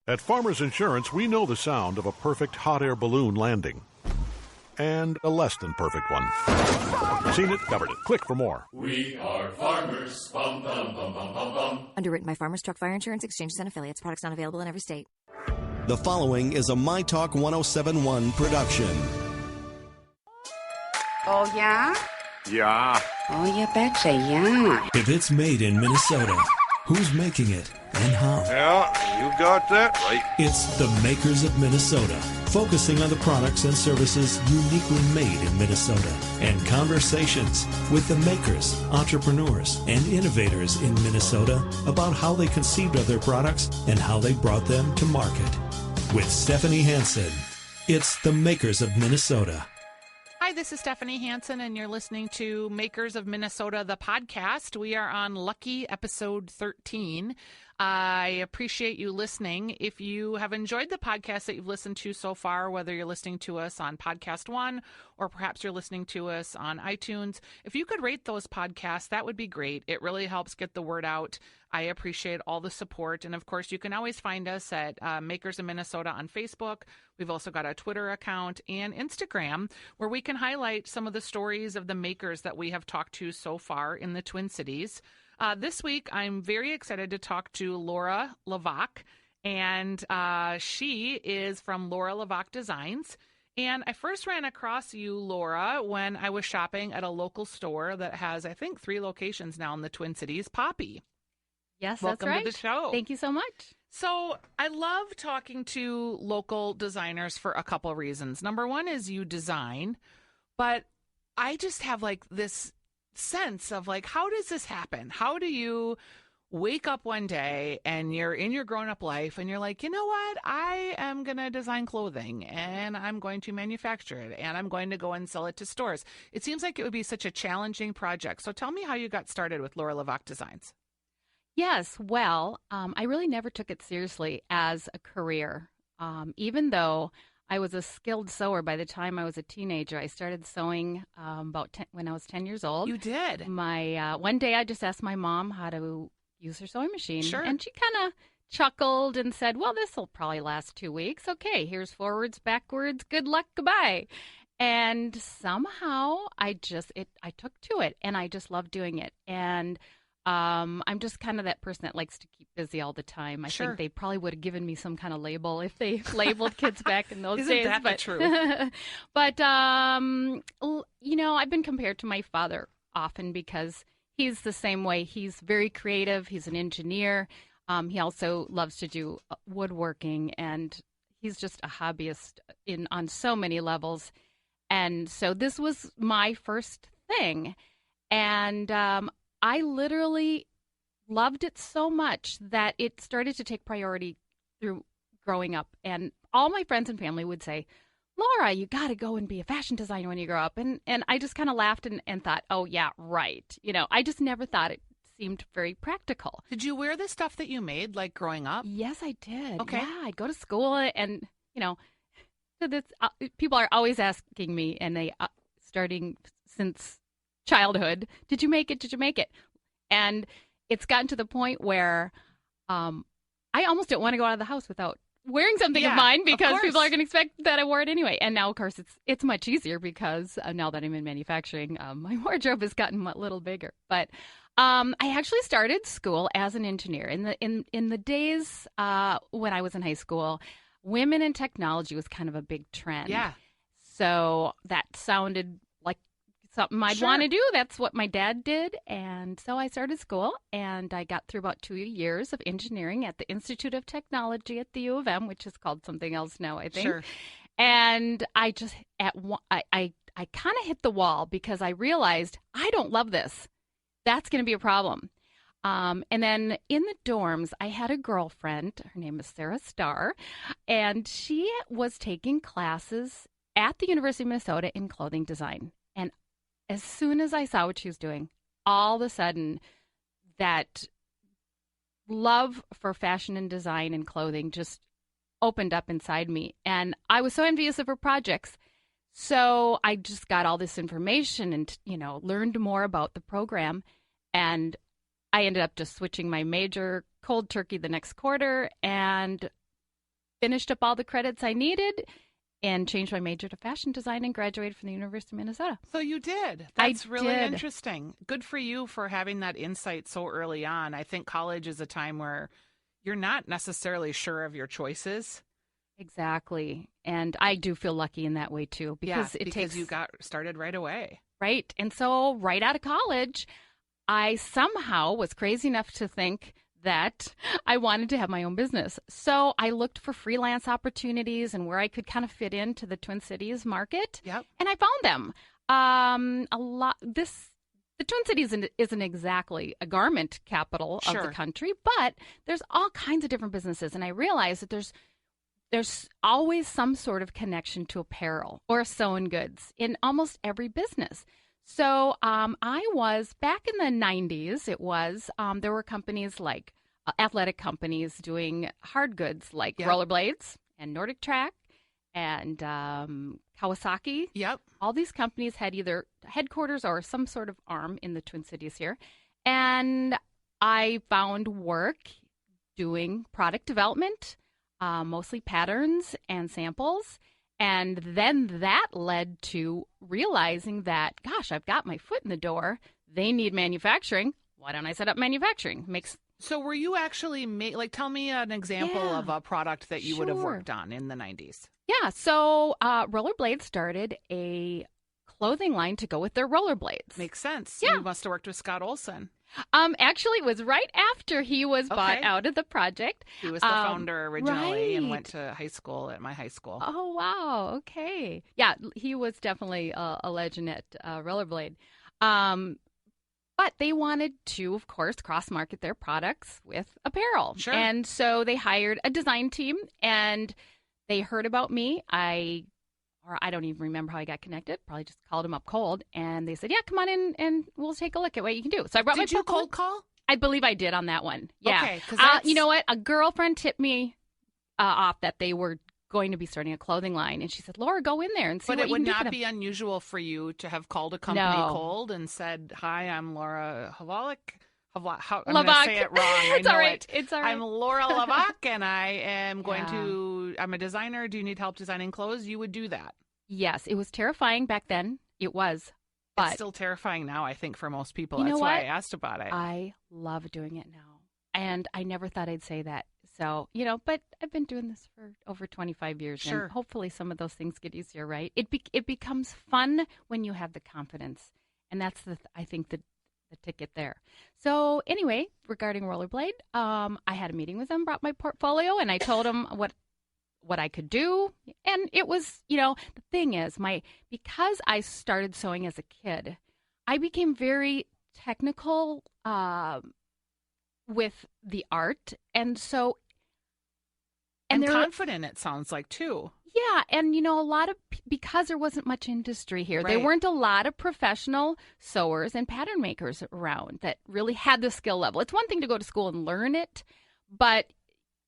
At Farmers Insurance, we know the sound of a perfect hot air balloon landing. And a less than perfect one. Seen it, covered it. Click for more. We are farmers. Bum, bum, bum, bum, bum, bum. Underwritten by Farmers Truck Fire Insurance Exchanges and Affiliates. Products not available in every state. The following is a My Talk 1071 production. Oh, yeah? Yeah. Oh, you betcha, yeah. If it's made in Minnesota, who's making it and how? Yeah, you got that right. It's the Makers of Minnesota, focusing on the products and services uniquely made in Minnesota, and conversations with the makers, entrepreneurs, and innovators in Minnesota about how they conceived of their products and how they brought them to market. With Stephanie Hansen, it's the Makers of Minnesota. Hi, this is Stephanie Hansen, and you're listening to Makers of Minnesota, the podcast. We are on lucky episode 13. I appreciate you listening. If you have enjoyed the podcast that you've listened to so far, whether you're listening to us on Podcast One or perhaps you're listening to us on iTunes, if you could rate those podcasts, that would be great. It really helps get the word out. I appreciate all the support. And of course, you can always find us at Makers of Minnesota on Facebook. We've also got a Twitter account and Instagram where we can highlight some of the stories of the makers that we have talked to so far in the Twin Cities. This week, I'm very excited to talk to Laura Hlavac, and she is from Laura Hlavac Designs. And I first ran across you, Laura, when I was shopping at a local store that has, I think, 3 locations now in the Twin Cities, Poppy. Yes, Welcome that's right. to the show. Thank you so much. So I love talking to local designers for a couple of reasons. Number one is you design, but I just have like this sense of like, how does this happen? How do you wake up one day and you're in your grown-up life and you're like, you know what? I am going to design clothing and I'm going to manufacture it and I'm going to go and sell it to stores. It seems like it would be such a challenging project. So tell me how you got started with Laura Hlavac Designs. Yes, well, I really never took it seriously as a career. Even though I was a skilled sewer by the time I was a teenager. I started sewing when I was 10 years old. You did? One day I just asked my mom how to use her sewing machine. Sure. And she kind of chuckled and said, well, this will probably last 2 weeks. Okay, here's forwards, backwards, good luck, goodbye. And somehow I took to it, and I just loved doing it. And I'm just kind of that person that likes to keep busy all the time. I think they probably would have given me some kind of label if they labeled kids back in those days. Isn't that the truth? But, I've been compared to my father often because he's the same way. He's very creative. He's an engineer. He also loves to do woodworking, and he's just a hobbyist on so many levels. And so this was my first thing. And I literally loved it so much that it started to take priority through growing up. And all my friends and family would say, Laura, you got to go and be a fashion designer when you grow up. And I just kind of laughed and thought, oh, yeah, right. I just never thought it seemed very practical. Did you wear the stuff that you made, like, growing up? Yes, I did. Okay. Yeah, I'd go to school and, so this, people are always asking me, and they starting since childhood, did you make it? Did you make it? And it's gotten to the point where I almost don't want to go out of the house without wearing something of mine because people are going to expect that I wore it anyway. And now, of course, it's much easier because now that I'm in manufacturing, my wardrobe has gotten a little bigger. But I actually started school as an engineer. In the days when I was in high school, women in technology was kind of a big trend. Yeah. So that sounded like something I'd want to do. That's what my dad did. And so I started school, and I got through about 2 years of engineering at the Institute of Technology at the U of M, which is called something else now, I think. Sure. And I just, I kind of hit the wall because I realized I don't love this. That's going to be a problem. And then in the dorms, I had a girlfriend. Her name is Sarah Starr, and she was taking classes at the University of Minnesota in clothing design. And as soon as I saw what she was doing, all of a sudden that love for fashion and design and clothing just opened up inside me. And I was so envious of her projects. So I just got all this information and, learned more about the program. And I ended up just switching my major cold turkey the next quarter. And finished up all the credits I needed and changed my major to fashion design and graduated from the University of Minnesota. So you did. That's really interesting. Good for you for having that insight so early on. I think college is a time where you're not necessarily sure of your choices. Exactly. And I do feel lucky in that way too, because you got started right away. Right. And so right out of college, I somehow was crazy enough to think that I wanted to have my own business. So I looked for freelance opportunities and where I could kind of fit into the Twin Cities market. Yep. And I found them. The Twin Cities isn't exactly a garment capital of the country, but there's all kinds of different businesses. And I realized that there's always some sort of connection to apparel or sewing goods in almost every business. So I was, back in the 90s, there were companies like athletic companies doing hard goods like rollerblades and Nordic Track and Kawasaki. Yep. All these companies had either headquarters or some sort of arm in the Twin Cities here. And I found work doing product development, mostly patterns and samples. And then that led to realizing that, gosh, I've got my foot in the door. They need manufacturing. Why don't I set up manufacturing? So were you actually tell me an example of a product that you would have worked on in the 90s? Yeah. So Rollerblades started a clothing line to go with their rollerblades. Makes sense. Yeah. You must have worked with Scott Olson. Actually, it was right after he was bought out of the project. He was the founder originally and went to high school at my high school. Oh, wow. Okay. Yeah, he was definitely a legend at Rollerblade. But they wanted to, of course, cross-market their products with apparel. Sure. And so they hired a design team, and they heard about me. I don't even remember how I got connected. Probably just called them up cold, and they said, "Yeah, come on in, and we'll take a look at what you can do." So I brought my Did you cold call? I believe I did on that one. Yeah. Okay. You know what? A girlfriend tipped me off that they were going to be starting a clothing line, and she said, "Laura, go in there and see what you can do." But it would for not them." be unusual for you to have called a company cold and said, "Hi, I'm Laura Hlavac." I'm going to say it wrong. It's all right. It's all right. I'm Laura Hlavac, and I am I'm a designer. Do you need help designing clothes? You would do that. Yes, it was terrifying back then. It was. But it's still terrifying now, I think, for most people. You know That's what? why I asked about it. I love doing it now. And I never thought I'd say that. So, but I've been doing this for over 25 years. Sure. And hopefully some of those things get easier, right? It becomes fun when you have the confidence. And that's, I think, the ticket there. So anyway, regarding Rollerblade, I had a meeting with them, brought my portfolio, and I told them what I could do. And it was, the thing is, because I started sewing as a kid, I became very technical with the art. And so... And confident, it sounds like, too. Yeah, and a lot of, because there wasn't much industry here, Right. there weren't a lot of professional sewers and pattern makers around that really had the skill level. It's one thing to go to school and learn it, but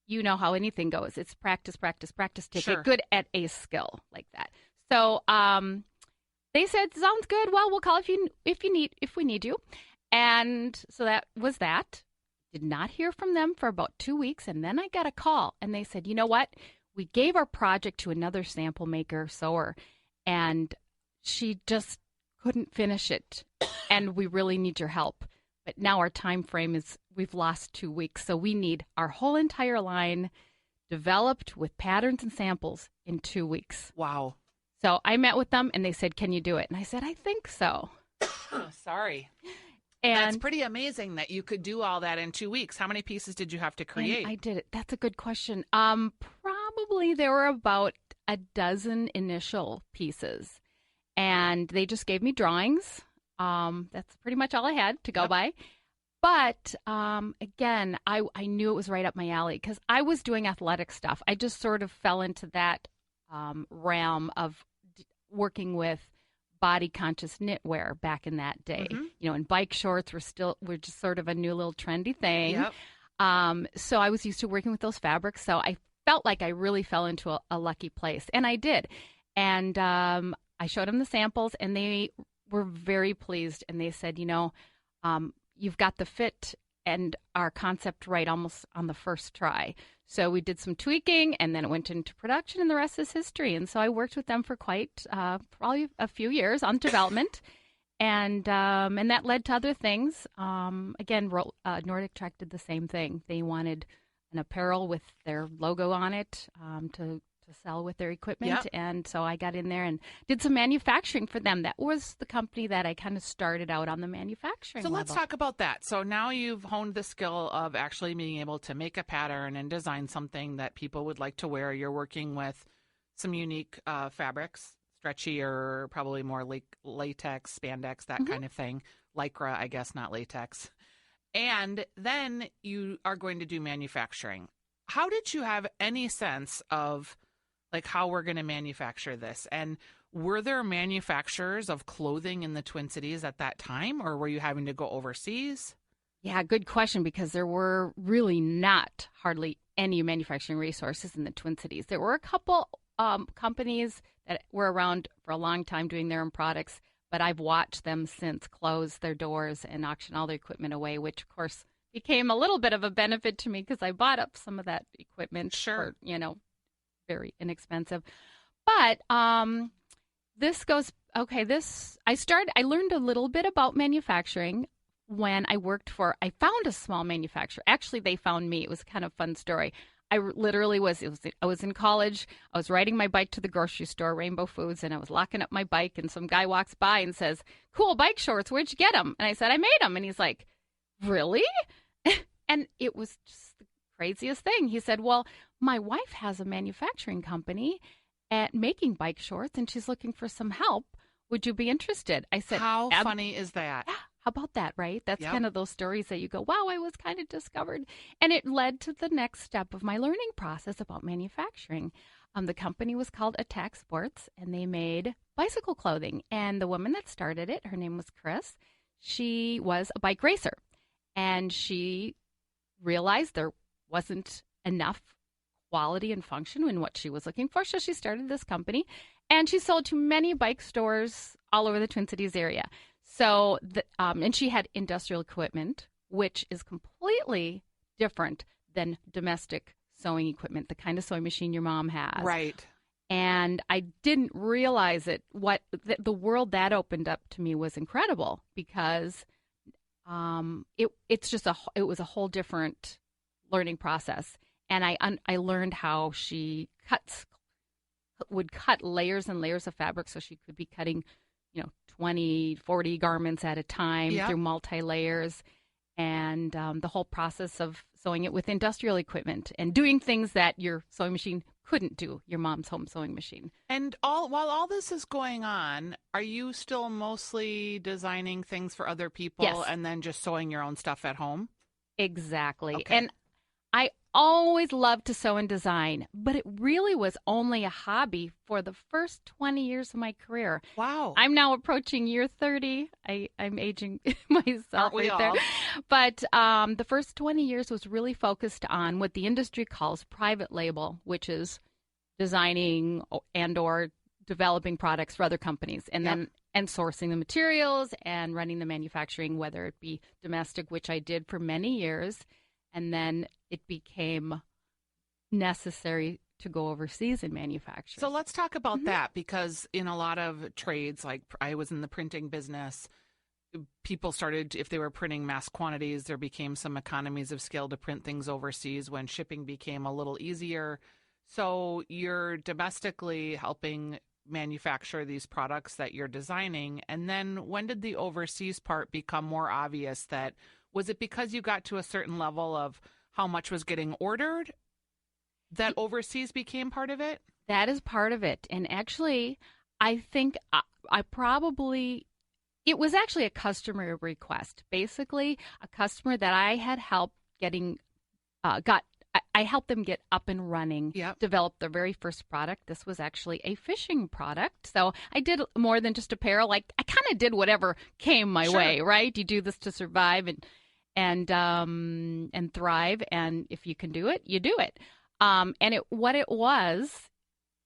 you know how anything goes. It's practice, practice, practice to get good at a skill like that. So they said, "Sounds good. Well, we'll call if we need you." And so that was that. Did not hear from them for about 2 weeks, and then I got a call, and they said, "You know what? We gave our project to another sample maker sewer, and she just couldn't finish it, and we really need your help. But now our time frame is we've lost 2 weeks, so we need our whole entire line developed with patterns and samples in 2 weeks." Wow. So I met with them, and they said, "Can you do it?" And I said, "I think so." Oh, sorry. And that's pretty amazing that you could do all that in 2 weeks. How many pieces did you have to create? I did it. That's a good question. Probably there were about a dozen initial pieces, and they just gave me drawings. That's pretty much all I had to go by. But again, I knew it was right up my alley because I was doing athletic stuff. I just sort of fell into that realm of working with body conscious knitwear back in that day. Mm-hmm. And bike shorts were just sort of a new little trendy thing. Yep. So I was used to working with those fabrics. So I felt like I really fell into a lucky place, and I did. And I showed them the samples, and they were very pleased. And they said, "You've got the fit our concept right almost on the first try. So we did some tweaking, and then it went into production, and the rest is history. And so I worked with them for quite probably a few years on development, and that led to other things. Again, Nordic Track did the same thing. They wanted an apparel with their logo on it to sell with their equipment. Yep. And so I got in there and did some manufacturing for them. That was the company that I kind of started out on the manufacturing So let's level. talk about that. So now you've honed the skill of actually being able to make a pattern and design something that people would like to wear. You're working with some unique fabrics, stretchy or probably more latex, spandex, that kind of thing. Lycra, I guess, not latex. And then you are going to do manufacturing. How did you have any sense of like how we're going to manufacture this? And were there manufacturers of clothing in the Twin Cities at that time, or were you having to go overseas? Yeah, good question, because there were really not hardly any manufacturing resources in the Twin Cities. There were a couple companies that were around for a long time doing their own products, but I've watched them since close their doors and auction all their equipment away, which, of course, became a little bit of a benefit to me because I bought up some of that equipment for, very inexpensive. But this goes, I learned a little bit about manufacturing when I found a small manufacturer. Actually, they found me. It was kind of a fun story. I literally I was in college. I was riding my bike to the grocery store, Rainbow Foods, and I was locking up my bike, and some guy walks by and says, "Cool bike shorts, where'd you get them?" And I said, "I made them." And he's like, "Really?" And it was just the craziest thing. He said, "Well, my wife has a manufacturing company at making bike shorts, and she's looking for some help. Would you be interested?" I said, How funny is that? Yeah, how about that, right? That's Yep. kind of those stories that you go, wow, I was kind of discovered. And it led to the next step of my learning process about manufacturing. The company was called Attack Sports, and they made bicycle clothing. And the woman that started it, her name was Chris, she was a bike racer. And she realized there wasn't enough quality and function in what she was looking for. So she started this company, and she sold to many bike stores all over the Twin Cities area. So, and she had industrial equipment, which is completely different than domestic sewing equipment, the kind of sewing machine your mom has. Right. And I didn't realize it. The world that opened up to me was incredible, because it was a whole different learning process. And I learned how she would cut layers and layers of fabric, so she could be cutting 20, 40 garments at a time through multi-layers, and the whole process of sewing it with industrial equipment and doing things that your sewing machine couldn't do, your mom's home sewing machine. And while all this is going on, are you still mostly designing things for other people? Yes. And then just sewing your own stuff at home? Exactly. Okay. And I always loved to sew and design, but it really was only a hobby for the first 20 years of my career. Wow. I'm now approaching year 30. I'm aging myself. Aren't we right there. all? But the first 20 years was really focused on what the industry calls private label, which is designing and/or developing products for other companies, and then sourcing the materials and running the manufacturing, whether it be domestic, which I did for many years, and then it became necessary to go overseas and manufacture. So let's talk about that, because in a lot of trades, like I was in the printing business, people started, if they were printing mass quantities, there became some economies of scale to print things overseas when shipping became a little easier. So you're domestically helping manufacture these products that you're designing. And then when did the overseas part become more obvious? Was it because you got to a certain level of how much was getting ordered that overseas became part of it? That is part of it. And actually, I think it was actually a customer request. Basically, a customer that I had helped I helped them get up and running, develop their very first product. This was actually a fishing product. So I did more than just apparel. Like, I kind of did whatever came my way, right? You do this to survive and thrive. And if you can do it, you do it.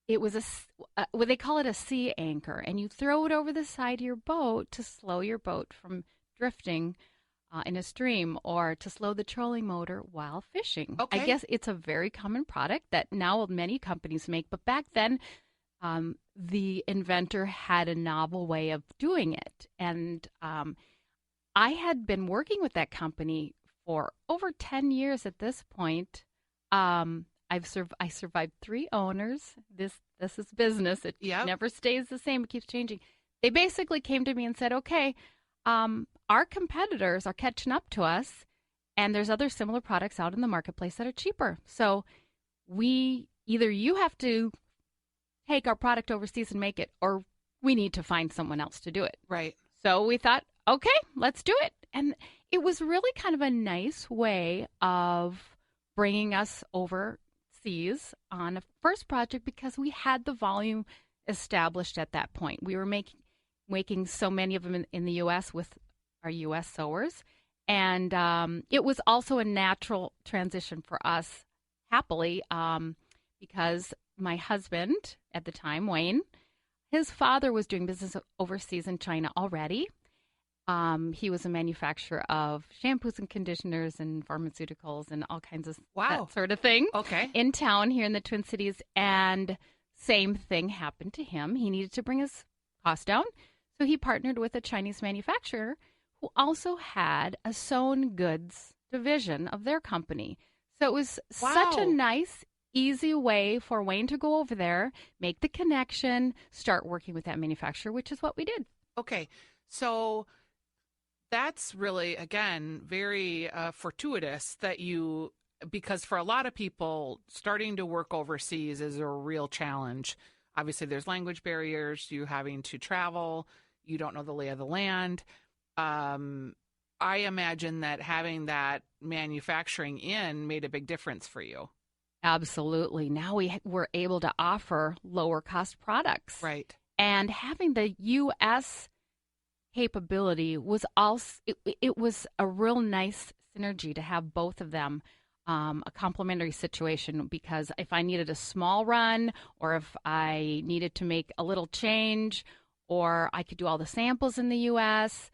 It was what they call it, a sea anchor, and you throw it over the side of your boat to slow your boat from drifting in a stream or to slow the trolling motor while fishing. Okay. I guess it's a very common product that now many companies make, but back then the inventor had a novel way of doing it. And I had been working with that company for over 10 years at this point. I survived 3 owners. This is business. It never stays the same. It keeps changing. They basically came to me and said, okay, our competitors are catching up to us, and there's other similar products out in the marketplace that are cheaper. So either you have to take our product overseas and make it, or we need to find someone else to do it. Right. So we thought, okay, let's do it. And it was really kind of a nice way of bringing us overseas on a first project because we had the volume established at that point. We were making so many of them in the U.S. with our U.S. sewers. And it was also a natural transition for us, happily, because my husband at the time, Wayne, his father was doing business overseas in China already. He was a manufacturer of shampoos and conditioners and pharmaceuticals and all kinds of that sort of thing in town here in the Twin Cities. And same thing happened to him. He needed to bring his cost down. So he partnered with a Chinese manufacturer who also had a sewn goods division of their company. So it was such a nice, easy way for Wayne to go over there, make the connection, start working with that manufacturer, which is what we did. Okay. So that's really, again, very fortuitous that because for a lot of people, starting to work overseas is a real challenge. Obviously, there's language barriers, you having to travel, you don't know the lay of the land. I imagine that having that manufacturing made a big difference for you. Absolutely. Now we were able to offer lower cost products. Right. And having the U.S. capability was also, it was a real nice synergy to have both of them, a complementary situation, because if I needed a small run or if I needed to make a little change or I could do all the samples in the U.S.,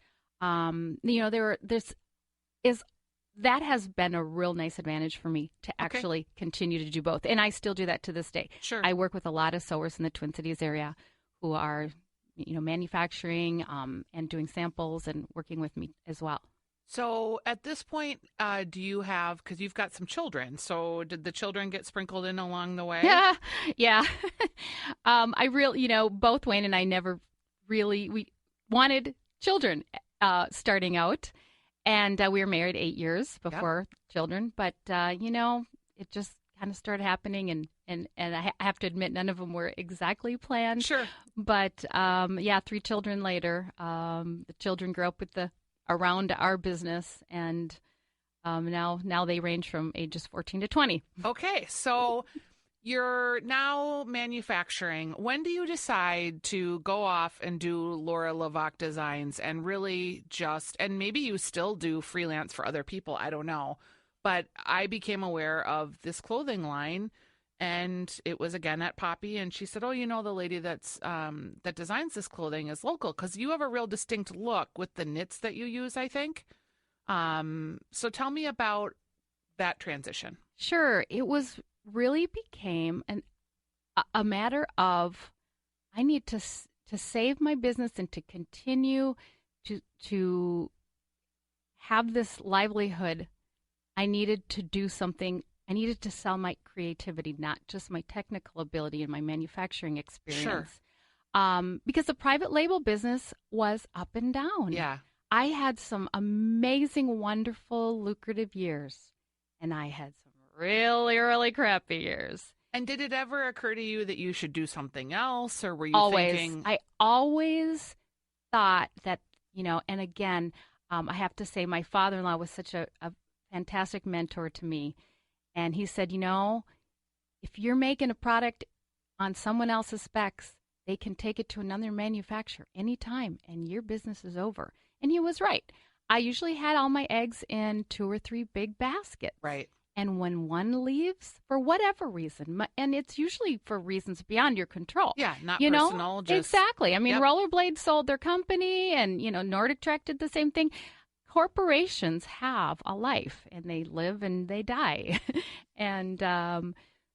that has been a real nice advantage for me to actually continue to do both. And I still do that to this day. Sure. I work with a lot of sewers in the Twin Cities area who are, manufacturing and doing samples and working with me as well. So at this point, do you have, because you've got some children, so did the children get sprinkled in along the way? Yeah. I really, both Wayne and I never really, we wanted children starting out. And we were married 8 years before children, but it just kind of started happening, and I have to admit, none of them were exactly planned. Sure. But 3 children later, the children grew up around our business, and now they range from ages 14 to 20. Okay, so you're now manufacturing. When do you decide to go off and do Laura Hlavac designs and really and maybe you still do freelance for other people, I don't know. But I became aware of this clothing line, and it was again at Poppy, and she said, the lady that designs this clothing is local, because you have a real distinct look with the knits that you use, I think. So tell me about that transition. Sure. It really became a matter of I need to save my business and to continue to have this livelihood. I needed to do something. I needed to sell my creativity, not just my technical ability and my manufacturing experience. Sure. Because the private label business was up and down. Yeah. I had some amazing, wonderful, lucrative years, and I had some really, really crappy years. And did it ever occur to you that you should do something else, or were you thinking? I always thought that, and again, I have to say my father-in-law was such a fantastic mentor to me. And he said, if you're making a product on someone else's specs, they can take it to another manufacturer anytime, and your business is over. And he was right. I usually had all my eggs in 2 or 3 big baskets. Right. And when one leaves, for whatever reason, and it's usually for reasons beyond your control. Yeah, not personal. Exactly. I mean, Rollerblade sold their company, and, Nordic Track did the same thing. corporations have a life, and they live and they die. And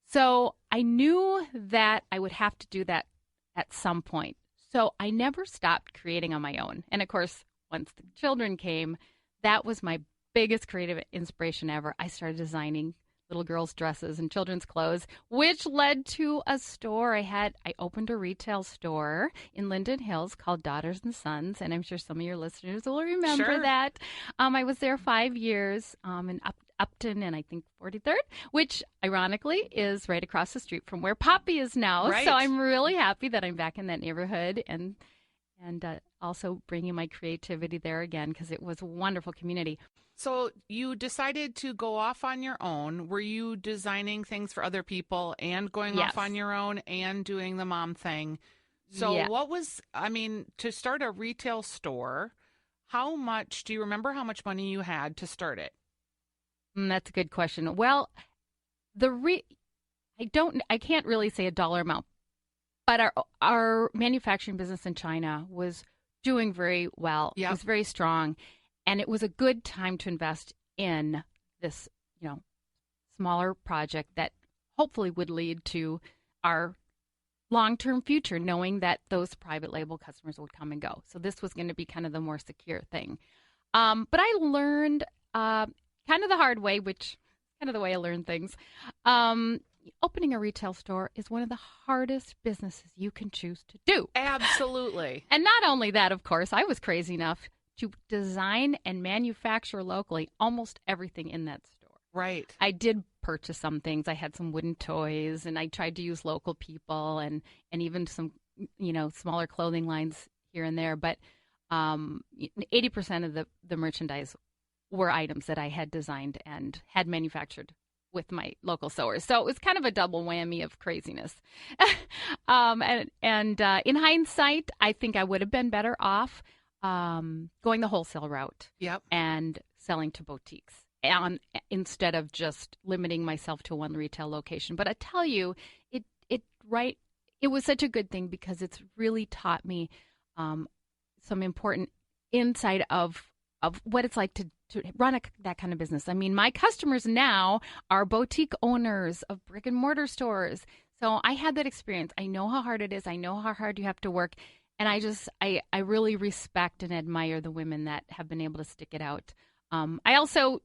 so I knew that I would have to do that at some point. So I never stopped creating on my own. And of course, once the children came, that was my biggest creative inspiration ever. I started designing little girls' dresses and children's clothes, which led to a store. I opened a retail store in Linden Hills called Daughters and Sons, and I'm sure some of your listeners will remember that. I was there 5 years in Upton and I think 43rd, which ironically is right across the street from where Poppy is now. Right. So I'm really happy that I'm back in that neighborhood and also bringing my creativity there again because it was a wonderful community. So you decided to go off on your own. Were you designing things for other people and going Yes. off on your own and doing the mom thing? So Yeah. to start a retail store, do you remember how much money you had to start it? That's a good question. Well, I can't really say a dollar amount, but our manufacturing business in China was doing very well. Yep. It was very strong. And it was a good time to invest in this, smaller project that hopefully would lead to our long-term future, knowing that those private label customers would come and go. So this was going to be kind of the more secure thing. But I learned kind of the hard way, which is kind of the way I learn things. Opening a retail store is one of the hardest businesses you can choose to do. Absolutely. And not only that, of course, I was crazy enough to design and manufacture locally almost everything in that store. Right. I did purchase some things. I had some wooden toys, and I tried to use local people and even some, smaller clothing lines here and there. But 80% of the merchandise were items that I had designed and had manufactured with my local sewers. So it was kind of a double whammy of craziness. And in hindsight, I think I would have been better off going the wholesale route. Yep. And selling to boutiques instead of just limiting myself to one retail location. But I tell you, it was such a good thing because it's really taught me some important insight of what it's like to run that kind of business. I mean, my customers now are boutique owners of brick and mortar stores. So I had that experience. I know how hard it is. I know how hard you have to work. And I really respect and admire the women that have been able to stick it out. I also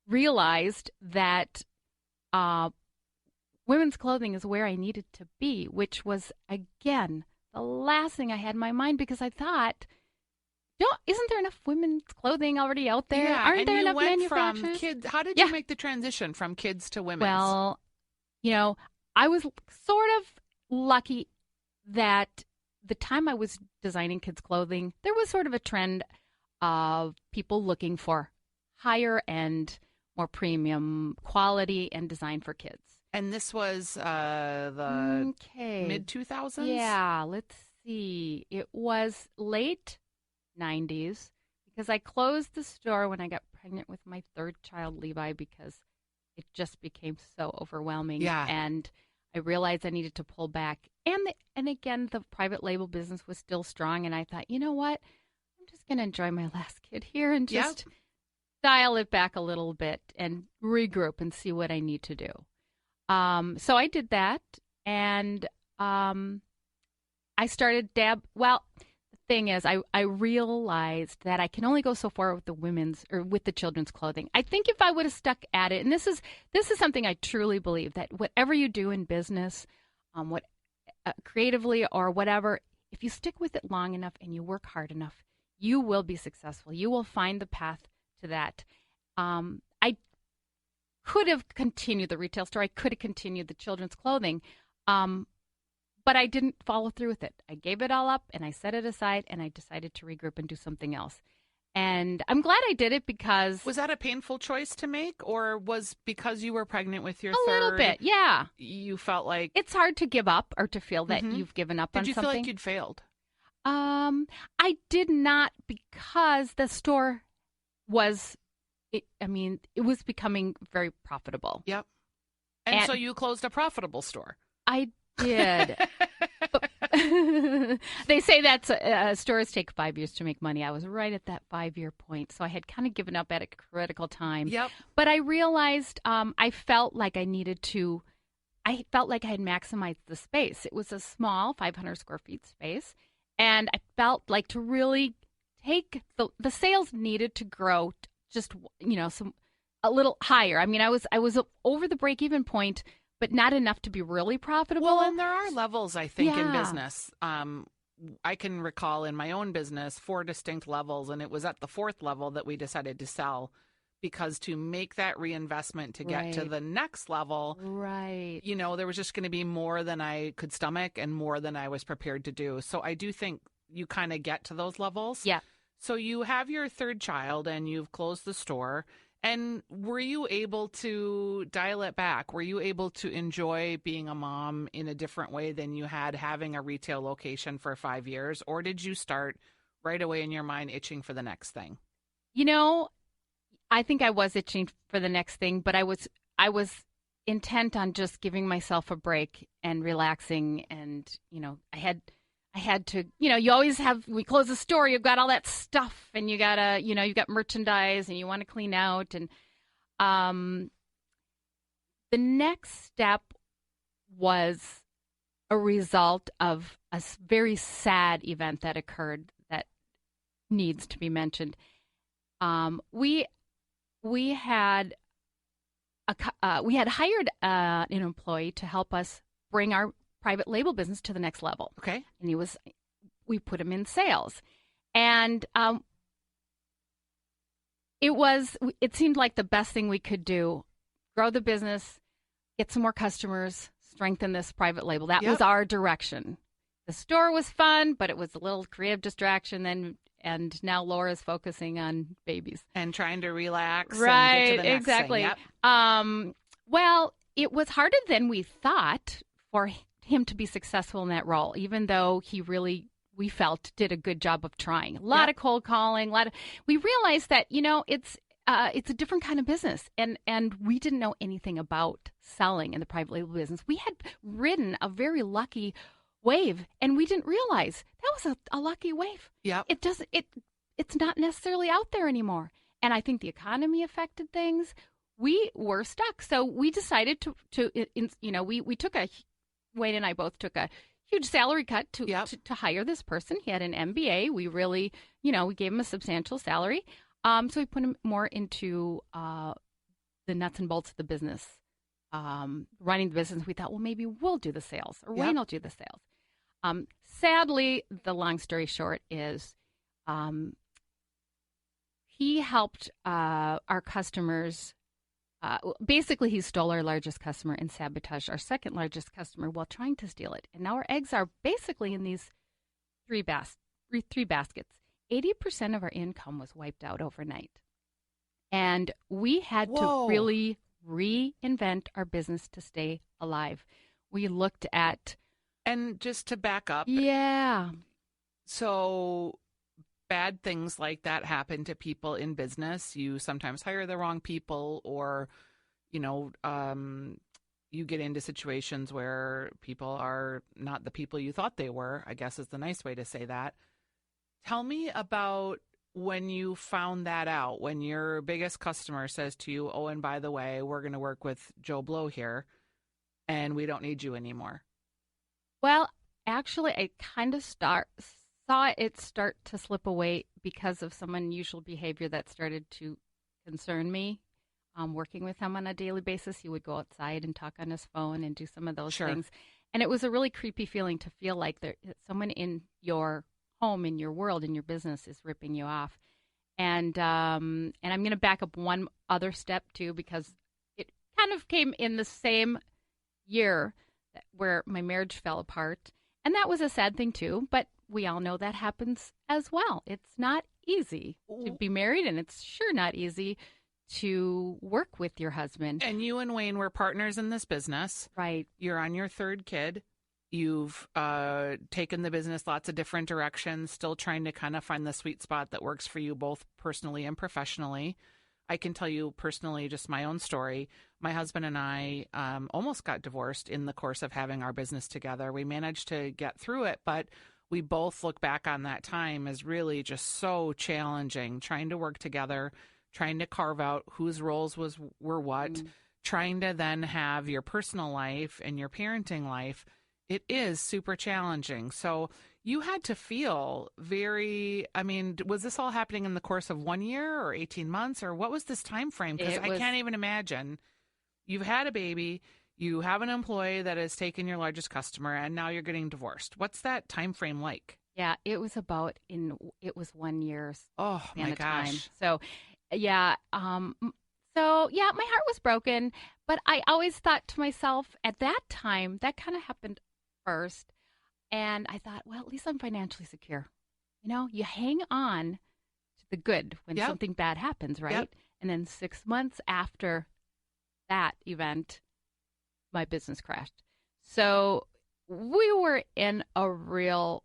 realized that women's clothing is where I needed to be, which was, again, the last thing I had in my mind because I thought, isn't there enough women's clothing already out there? Yeah, Aren't and there you enough went manufacturers? from kids. How did Yeah. you make the transition from kids to women's? Well, I was sort of lucky that the time I was designing kids' clothing, there was sort of a trend of people looking for higher end, more premium quality and design for kids. And this was the mid-2000s? Yeah, let's see. It was late 90s because I closed the store when I got pregnant with my third child, Levi, because it just became so overwhelming. Yeah. And I realized I needed to pull back. And again, the private label business was still strong. And I thought, you know what? I'm just going to enjoy my last kid here and just dial it back a little bit and regroup and see what I need to do. So I did that. And I started Well, the thing is, I realized that I can only go so far with the children's clothing. I think if I would have stuck at it, and this is something I truly believe, that whatever you do in business, creatively or whatever, if you stick with it long enough and you work hard enough, you will be successful. You will find the path to that. I could have continued the retail store. I could have continued the children's clothing. But I didn't follow through with it. I gave it all up and I set it aside and I decided to regroup and do something else. And I'm glad I did it because... Was that a painful choice to make, or was because you were pregnant with your third? A little bit, yeah. You felt like... It's hard to give up or to feel that you've given up on something. Did you feel like you'd failed? I did not, because the store was... it was becoming very profitable. Yep. And so you closed a profitable store. I did. They say that stores take 5 years to make money. I was right at that 5-year point, so I had kind of given up at a critical time. Yep. But I realized I felt like I needed to. I felt like I had maximized the space. It was a small 500 square feet space, and I felt like to really take the sales needed to grow just a little higher. I mean, I was over the break even point, but not enough to be really profitable. Well, and there are levels, I think, in Yeah. business. I can recall in my own business 4 distinct levels, and it was at the 4th level that we decided to sell, because to make that reinvestment to get to Right. the next level, Right. there was just going to be more than I could stomach and more than I was prepared to do. So I do think you kind of get to those levels. Yeah. So you have your 3rd child and you've closed the store. And were you able to dial it back? Were you able to enjoy being a mom in a different way than you had having a retail location for 5 years? Or did you start right away in your mind itching for the next thing? I think I was itching for the next thing, but I was intent on just giving myself a break and relaxing. And, I had to, you always have, we close a store, you've got all that stuff and you gotta, you got merchandise and you want to clean out. And the next step was a result of a very sad event that occurred that needs to be mentioned. We had hired an employee to help us bring our private label business to the next level. Okay. And we put him in sales. And it seemed like the best thing we could do, grow the business, get some more customers, strengthen this private label. That was our direction. The store was fun, but it was a little creative distraction then. And now Laura's focusing on babies And trying to relax. Right, And get to the next exactly. Thing. Yep. Well, it was harder than we thought for him to be successful in that role, even though he really, we felt, did a good job of trying. A lot of cold calling. We realized that it's a different kind of business, and we didn't know anything about selling in the private label business. We had ridden a very lucky wave, and we didn't realize that was a lucky wave. Yeah. It's not necessarily out there anymore. And I think the economy affected things. We were stuck. So we decided we took Wayne and I both took a huge salary cut to hire this person. He had an MBA. We really, we gave him a substantial salary. So we put him more into the nuts and bolts of the business, running the business. We thought, well, maybe we'll do the sales, or Wayne will do the sales. Sadly, the long story short is he helped our customers. Basically, he stole our largest customer and sabotaged our second largest customer while trying to steal it. And now our eggs are basically in these three baskets. 80% of our income was wiped out overnight. And we had to really reinvent our business to stay alive. We looked at... And just to back up. Yeah. So bad things like that happen to people in business. You sometimes hire the wrong people, or, you get into situations where people are not the people you thought they were, I guess is the nice way to say that. Tell me about when you found that out, when your biggest customer says to you, oh, and by the way, we're going to work with Joe Blow here, and we don't need you anymore. Well, actually, I kind of saw it start to slip away because of some unusual behavior that started to concern me. Working with him on a daily basis, he would go outside and talk on his phone and do some of those things. And it was a really creepy feeling to feel like someone in your home, in your world, in your business is ripping you off. And I'm going to back up one other step, too, because it kind of came in the same year where my marriage fell apart. And that was a sad thing, too. But we all know that happens as well. It's not easy to be married, and it's sure not easy to work with your husband. And you and Wayne were partners in this business. Right. You're on your 3rd kid. You've taken the business lots of different directions, still trying to kind of find the sweet spot that works for you both personally and professionally. I can tell you personally just my own story. my husband and I almost got divorced in the course of having our business together. We managed to get through it, but we both look back on that time as really just so challenging, trying to work together, trying to carve out whose roles were what, trying to then have your personal life and your parenting life. It is super challenging. So you had to feel was this all happening in the course of 1 year or 18 months, or what was this time frame? Because I can't even imagine. You've had a baby, you have an employee that has taken your largest customer, and now you're getting divorced. What's that time frame like? Yeah, it was 1 year. Oh my gosh. Time. So, yeah. My heart was broken, but I always thought to myself at that time, that kind of happened first. And I thought, well, at least I'm financially secure. You hang on to the good when something bad happens, right? Yep. And then 6 months after that event, my business crashed. So we were in a real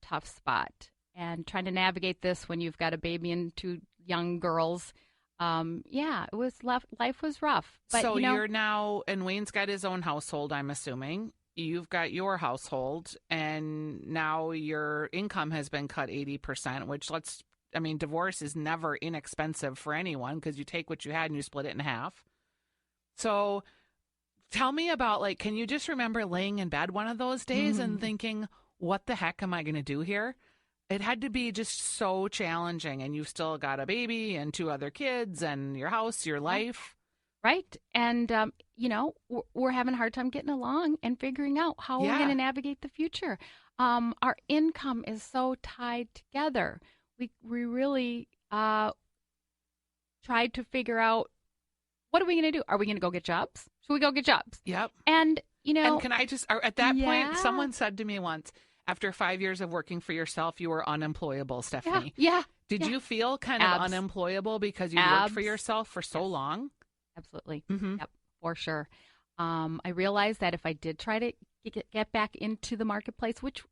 tough spot. And trying to navigate this when you've got a baby and 2 young girls, it was life was rough. But, so you're now, and Wayne's got his own household, I'm assuming. You've got your household, and now your income has been cut 80%, which divorce is never inexpensive for anyone because you take what you had and you split it in half. So tell me about, can you just remember laying in bed one of those days and thinking, what the heck am I going to do here? It had to be just so challenging, and you've still got a baby and 2 other kids and your house, your life. Right. And, we're having a hard time getting along and figuring out how we're going to navigate the future. Our income is so tied together. We really tried to figure out, what are we going to do? Are we going to go get jobs? Should we go get jobs? Yep. And, And can I just, at that point, someone said to me once, after 5 years of working for yourself, you were unemployable, Stephanie. Yeah. Did you feel kind of unemployable because you worked for yourself for so long? Absolutely. Mm-hmm. Yep, for sure. I realized that if I did try to get back into the marketplace, which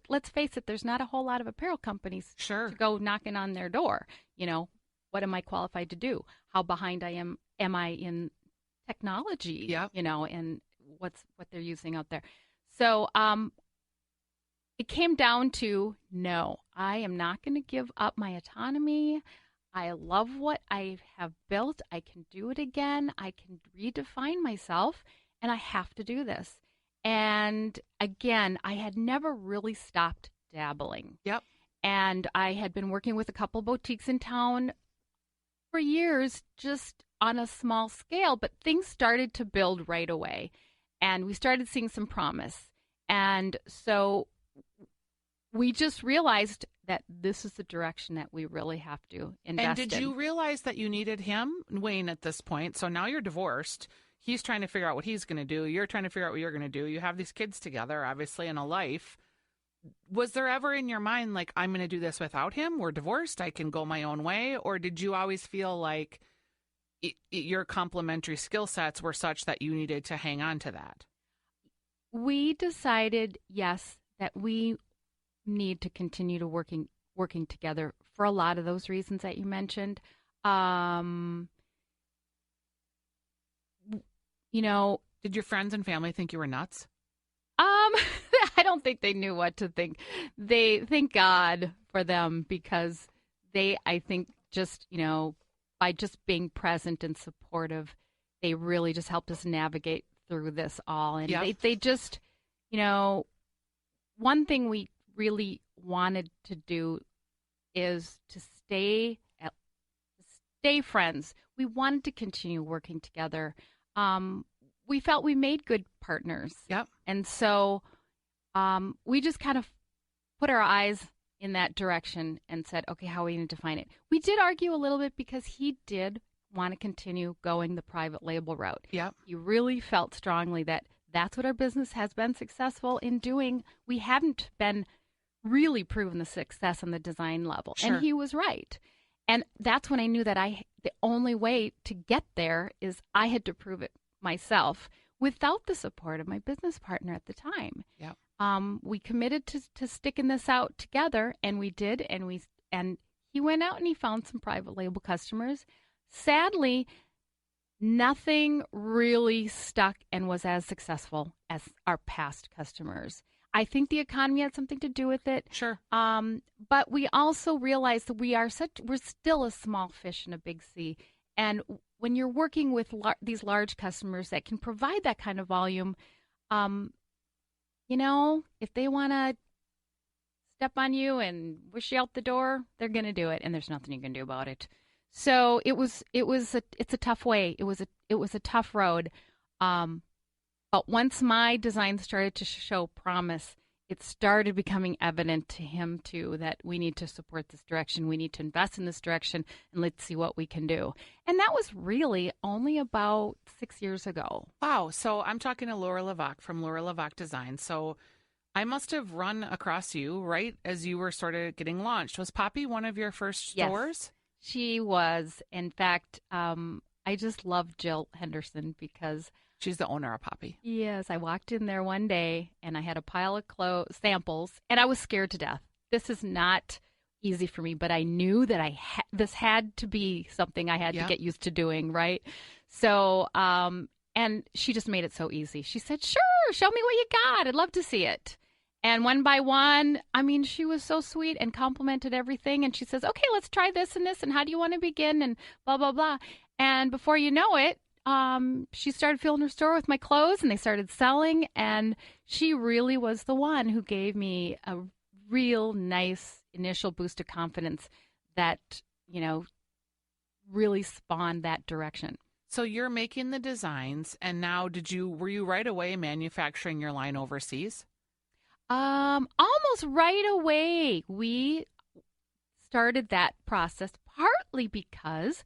let's face it, there's not a whole lot of apparel companies to go knocking on their door. What am I qualified to do? How behind am I in technology? Yep. And what they're using out there. So it came down to, no, I am not going to give up my autonomy. I love what I have built. I can do it again. I can redefine myself, and I have to do this. And again, I had never really stopped dabbling. Yep. And I had been working with a couple boutiques in town for years, just on a small scale, but things started to build right away. And we started seeing some promise. And so we just realized that this is the direction that we really have to invest in. And did you realize that you needed him, Wayne, at this point? So now you're divorced. He's trying to figure out what he's going to do. You're trying to figure out what you're going to do. You have these kids together, obviously, and a life. Was there ever in your mind, I'm going to do this without him? We're divorced. I can go my own way. Or did you always feel like your complementary skill sets were such that you needed to hang on to that? We decided, yes, that we need to continue to working together for a lot of those reasons that you mentioned. Did your friends and family think you were nuts? I don't think they knew what to think. They thank God for them, because they, I think, just, by just being present and supportive, they really just helped us navigate through this all. And they just, one thing we really wanted to do is to stay friends. We wanted to continue working together. We felt we made good partners. Yep. And so we just kind of put our eyes in that direction and said, okay, how are we going to define it? We did argue a little bit because he did want to continue going the private label route. Yep. He really felt strongly that that's what our business has been successful in doing. We haven't been really proven the success on the design level. Sure. And he was right. And that's when I knew that the only way to get there is I had to prove it myself without the support of my business partner at the time. Yep. We committed to sticking this out together, and we did. And he went out and he found some private label customers. Sadly, nothing really stuck and was as successful as our past customers. I think the economy had something to do with it. Sure. But we also realize that we're still a small fish in a big sea. And when you're working with these large customers that can provide that kind of volume, if they want to step on you and wish you out the door, they're going to do it, and there's nothing you can do about it. So it's a tough way. It was a tough road. But once my design started to show promise, it started becoming evident to him, too, that we need to support this direction. We need to invest in this direction, and let's see what we can do. And that was really only about 6 years ago. Wow. So I'm talking to Laura Hlavac from Laura Hlavac Design. So I must have run across you right as you were sort of getting launched. Was Poppy one of your first stores? Yes, she was. In fact, I just love Jill Henderson because she's the owner of Poppy. Yes, I walked in there one day and I had a pile of samples, and I was scared to death. This is not easy for me, but I knew that this had to be something I had to get used to doing, right? So, and she just made it so easy. She said, "Sure, show me what you got. I'd love to see it." And one by one, I mean, she was so sweet and complimented everything. And she says, "Okay, let's try this and this, and how do you want to begin?" And blah, blah, blah. And before you know it, she started filling her store with my clothes, and they started selling. And she really was the one who gave me a real nice initial boost of confidence that, really spawned that direction. So you're making the designs, and now were you right away manufacturing your line overseas? Almost right away. We started that process partly because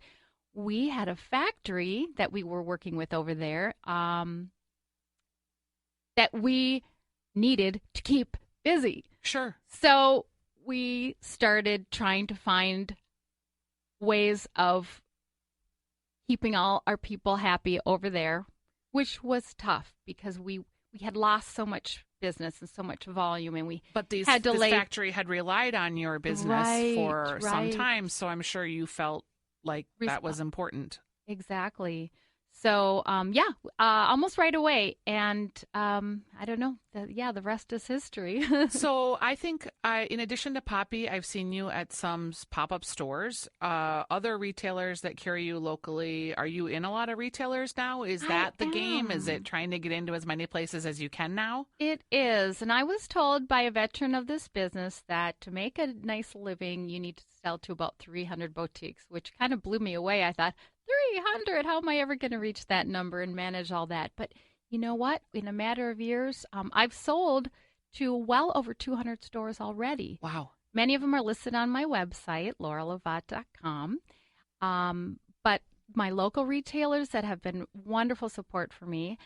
we had a factory that we were working with over there that we needed to keep busy. Sure. So we started trying to find ways of keeping all our people happy over there, which was tough because we had lost so much business and so much volume, and this factory had relied on your business for some time, so I'm sure you felt like that was important. Exactly. So, almost right away. And I don't know. The rest is history. So I think in addition to Poppy, I've seen you at some pop-up stores, other retailers that carry you locally. Are you in a lot of retailers now? Is that the game? Is it trying to get into as many places as you can now? It is. And I was told by a veteran of this business that to make a nice living, you need to sell to about 300 boutiques, which kind of blew me away. I thought, 300, how am I ever going to reach that number and manage all that? But you know what? In a matter of years, I've sold to well over 200 stores already. Wow. Many of them are listed on my website, lauralovat.com. But my local retailers that have been wonderful support for me,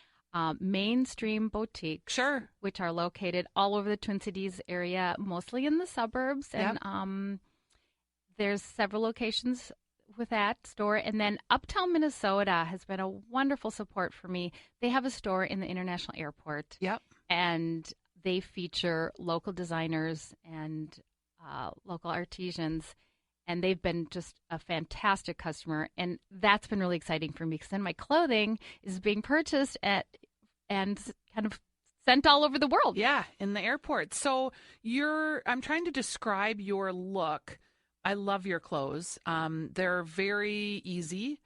mainstream boutiques, sure, which are located all over the Twin Cities area, mostly in the suburbs. Yep. And there's several locations with that store. And then Uptown, Minnesota has been a wonderful support for me. They have a store in the International Airport. Yep. And they feature local designers and local artisans. And they've been just a fantastic customer. And that's been really exciting for me because then my clothing is being purchased and kind of sent all over the world. Yeah, in the airport. So I'm trying to describe your look. I love your clothes. They're very easy.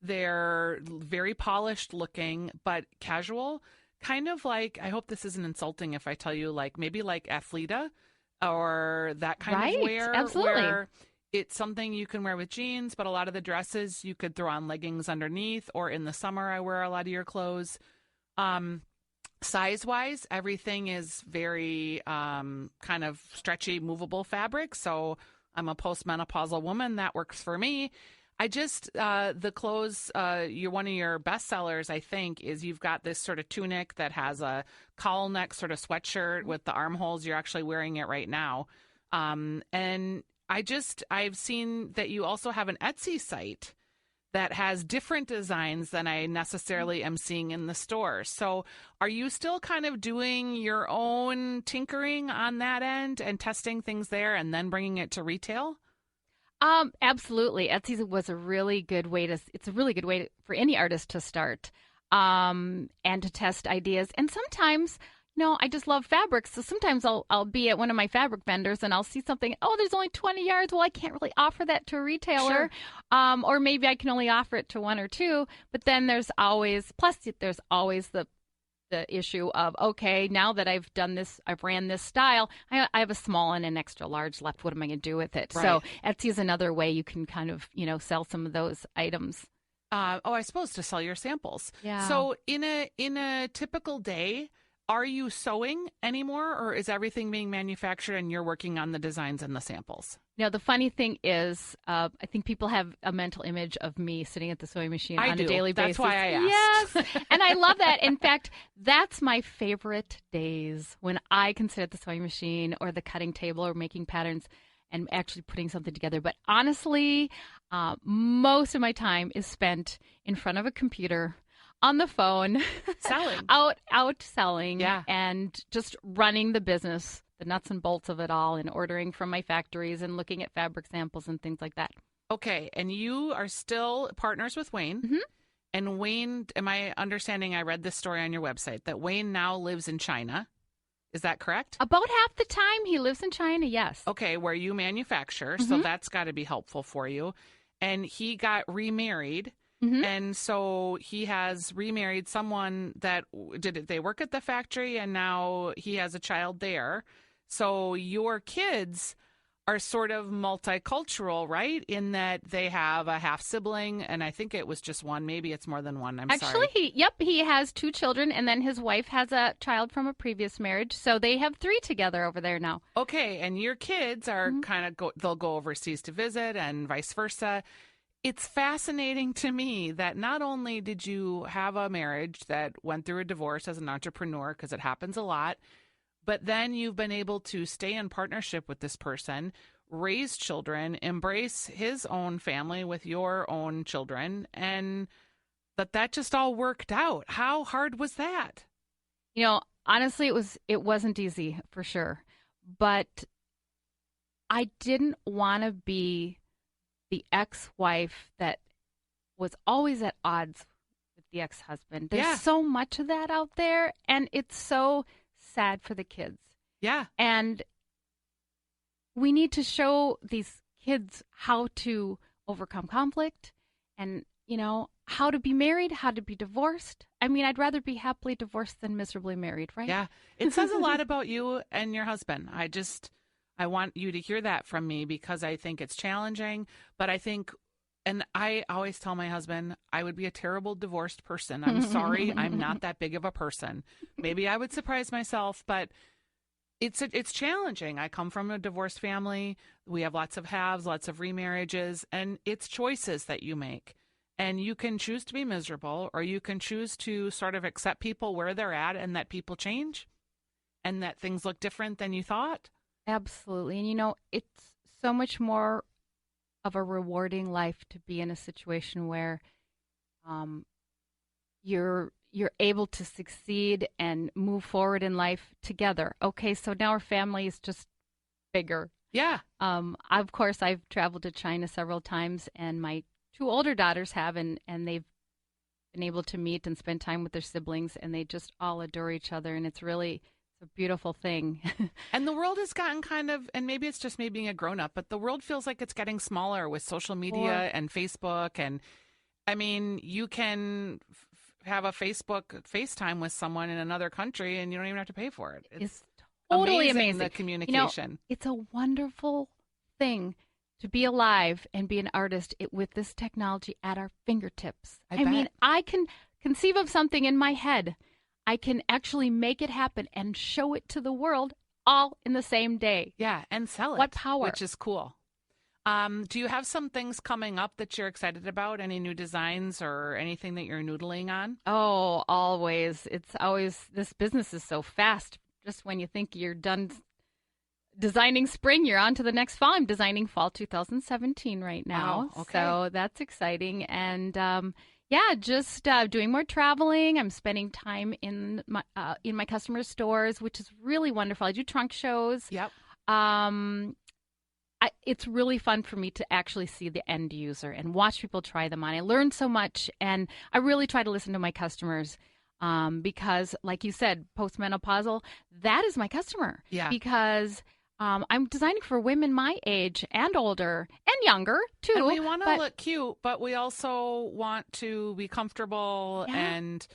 They're very polished looking, but casual. Kind of like, I hope this isn't insulting if I tell you, like maybe like Athleta or that kind of wear. Absolutely. Where it's something you can wear with jeans, but a lot of the dresses you could throw on leggings underneath, or in the summer I wear a lot of your clothes. Size-wise, everything is very kind of stretchy, movable fabric. So I'm a postmenopausal woman. That works for me. I just, the clothes, you're one of your best sellers, I think, is you've got this sort of tunic that has a cowl neck sort of sweatshirt with the armholes. You're actually wearing it right now. And I've seen that you also have an Etsy site that has different designs than I necessarily am seeing in the store. So are you still kind of doing your own tinkering on that end and testing things there and then bringing it to retail? Absolutely. Etsy was a really good way it's a really good way for any artist to start, and to test ideas. And sometimes, I just love fabrics. So sometimes I'll be at one of my fabric vendors and I'll see something, there's only 20 yards. Well, I can't really offer that to a retailer. Sure. Or maybe I can only offer it to one or two. But then there's always the issue of, okay, now that I've done this, I've ran this style, I have a small and an extra large left. What am I going to do with it? Right. So Etsy is another way you can kind of, sell some of those items. I suppose to sell your samples. Yeah. So in a typical day, are you sewing anymore, or is everything being manufactured and you're working on the designs and the samples? The funny thing is, I think people have a mental image of me sitting at the sewing machine on a daily basis. That's why I asked. Yes, and I love that. In fact, that's my favorite days, when I can sit at the sewing machine or the cutting table or making patterns and actually putting something together. But honestly, most of my time is spent in front of a computer, on the phone, selling, out selling, yeah, and just running the business, the nuts and bolts of it all, and ordering from my factories and looking at fabric samples and things like that. Okay, and you are still partners with Wayne. Mm-hmm. And Wayne, am I understanding, I read this story on your website, that Wayne now lives in China. Is that correct? About half the time he lives in China, yes. Okay, where you manufacture, so that's got to be helpful for you. And he got remarried. Mm-hmm. And so he has remarried someone that they work at the factory, and now he has a child there. So your kids are sort of multicultural, right? In that they have a half sibling, and I think it was just one. Maybe it's more than one. Actually, he has 2 children, and then his wife has a child from a previous marriage. So they have 3 together over there now. Okay, and your kids are they'll go overseas to visit and vice versa. It's fascinating to me that not only did you have a marriage that went through a divorce as an entrepreneur, because it happens a lot, but then you've been able to stay in partnership with this person, raise children, embrace his own family with your own children, and that just all worked out. How hard was that? Honestly, it wasn't easy, for sure. But I didn't want to be the ex-wife that was always at odds with the ex-husband. There's so much of that out there, and it's so sad for the kids. Yeah. And we need to show these kids how to overcome conflict and, how to be married, how to be divorced. I mean, I'd rather be happily divorced than miserably married, right? Yeah. It says a lot about you and your husband. I want you to hear that from me, because I think it's challenging, but I think, and I always tell my husband, I would be a terrible divorced person. I'm sorry. I'm not that big of a person. Maybe I would surprise myself, but it's challenging. I come from a divorced family. We have lots of halves, lots of remarriages, and it's choices that you make. And you can choose to be miserable, or you can choose to sort of accept people where they're at, and that people change and that things look different than you thought. Absolutely. And it's so much more of a rewarding life to be in a situation where you're able to succeed and move forward in life together. Okay, so now our family is just bigger. Yeah. Of course, I've traveled to China several times, and my 2 older daughters have, and they've been able to meet and spend time with their siblings, and they just all adore each other, and it's a beautiful thing. And the world has gotten kind of, and maybe it's just me being a grown-up, but the world feels like it's getting smaller with social media and Facebook. And I mean, you can have a Facebook FaceTime with someone in another country, and you don't even have to pay for it. It's totally amazing. The communication. It's a wonderful thing to be alive and be an artist with this technology at our fingertips. I mean, I can conceive of something in my head. I can actually make it happen and show it to the world all in the same day. Yeah, and sell it. What power. Which is cool. Do you have some things coming up that you're excited about? Any new designs or anything that you're noodling on? Oh, always. It's always, this business is so fast. Just when you think you're done designing spring, you're on to the next fall. I'm designing fall 2017 right now. Wow, okay. So that's exciting. And just doing more traveling. I'm spending time in my customers' stores, which is really wonderful. I do trunk shows. Yep. I it's really fun for me to actually see the end user and watch people try them on. I learn so much, and I really try to listen to my customers because, like you said, postmenopausal, that is my customer. Yeah. Because I'm designing for women my age and older and younger, too. And we want to look cute, but we also want to be comfortable, and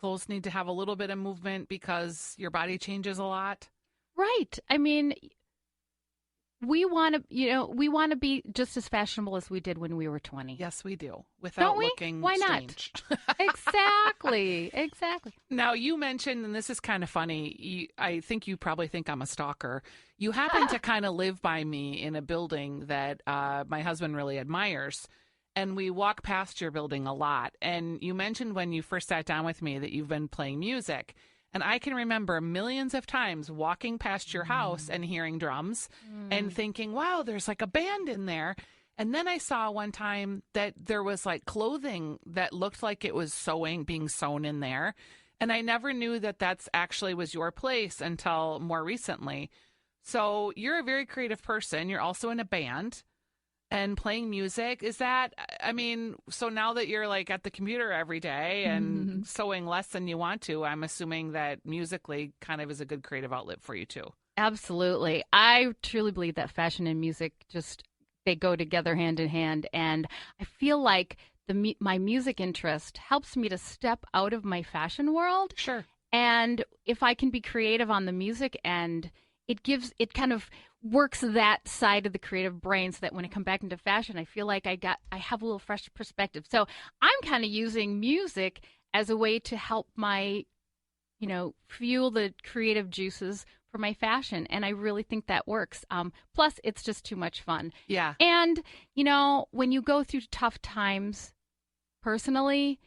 clothes need to have a little bit of movement because your body changes a lot. Right. I mean, we want to be just as fashionable as we did when we were 20. Yes, we do. Without looking Why strange. not? Exactly. Now, you mentioned, and this is kind of funny, I think you probably think I'm a stalker. You happen to kind of live by me in a building that my husband really admires. And we walk past your building a lot. And you mentioned when you first sat down with me that you've been playing music. And I can remember millions of times walking past your house and hearing drums and thinking, wow, there's like a band in there. And then I saw one time that there was like clothing that looked like it was being sewn in there. And I never knew that that's actually was your place until more recently. So you're a very creative person. You're also in a band and playing music. Is that, I mean, so now that you're like at the computer every day and sewing less than you want to, I'm assuming that musically kind of is a good creative outlet for you too. Absolutely. I truly believe that fashion and music they go together hand in hand. And I feel like my music interest helps me to step out of my fashion world. Sure. And if I can be creative on the music end, it kind of works that side of the creative brain so that when I come back into fashion, I feel like I have a little fresh perspective. So I'm kind of using music as a way to help my, fuel the creative juices for my fashion. And I really think that works. Plus, it's just too much fun. Yeah. And, when you go through tough times personally,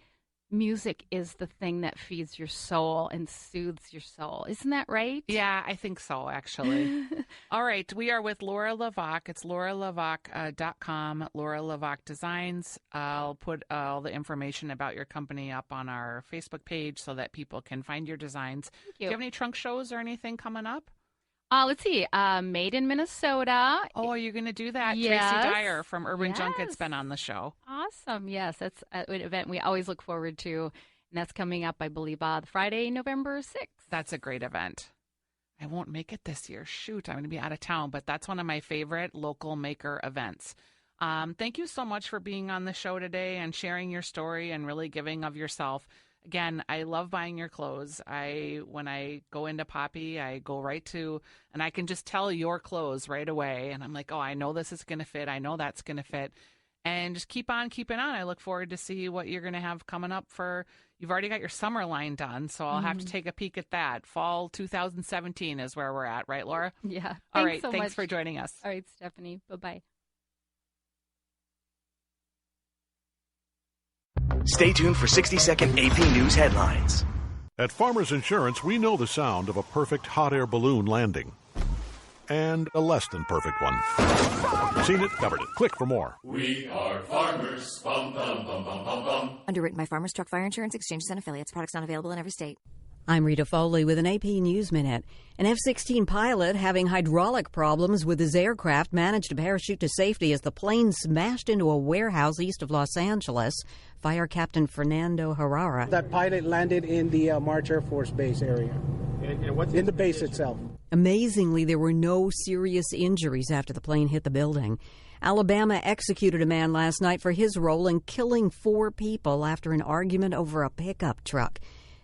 music is the thing that feeds your soul and soothes your soul. Isn't that right? Yeah, I think so, actually. All right. We are with Laura Hlavac. It's laurahlavac.com, Laura Hlavac Designs. I'll put all the information about your company up on our Facebook page so that people can find your designs. Thank you. Do you have any trunk shows or anything coming up? Let's see. Made in Minnesota. Oh, are you going to do that? Yes. Tracy Dyer from Urban Junket's been on the show. Awesome. Yes, that's an event we always look forward to. And that's coming up, I believe, Friday, November 6th. That's a great event. I won't make it this year. Shoot, I'm going to be out of town, but that's one of my favorite local maker events. Thank you so much for being on the show today and sharing your story and really giving of yourself. Again, I love buying your clothes. When I go into Poppy, I go right to, and I can just tell your clothes right away. And I'm like, oh, I know this is going to fit. I know that's going to fit. And just keep on keeping on. I look forward to see what you're going to have coming up you've already got your summer line done, so I'll have to take a peek at that. Fall 2017 is where we're at, right, Laura? Yeah. All right. So Thanks much for joining us. All right, Stephanie. Bye-bye. Stay tuned for 60-second AP News headlines. At Farmers Insurance, we know the sound of a perfect hot air balloon landing. And a less than perfect one. Seen it, covered it. Click for more. We are farmers. Bum, bum, bum, bum, bum, bum. Underwritten by Farmers Truck Fire Insurance Exchanges and Affiliates. Products not available in every state. I'm Rita Foley with an AP News Minute. An F-16 pilot having hydraulic problems with his aircraft managed to parachute to safety as the plane smashed into a warehouse east of Los Angeles. Fire Captain Fernando Herrera. That pilot landed in the March Air Force Base area, in the base itself. Amazingly, there were no serious injuries after the plane hit the building. Alabama executed a man last night for his role in killing 4 people after an argument over a pickup truck.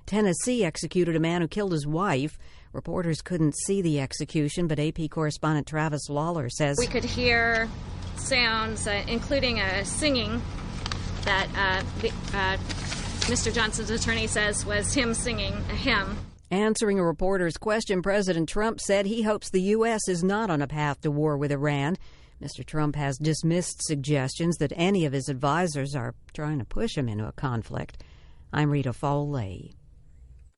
Tennessee executed a man who killed his wife. Reporters couldn't see the execution, but AP correspondent Travis Lawler says we could hear sounds, including a singing, that Mr. Johnson's attorney says was him singing a hymn. Answering a reporter's question, President Trump said he hopes the U.S. is not on a path to war with Iran. Mr. Trump has dismissed suggestions that any of his advisors are trying to push him into a conflict. I'm Rita Foley.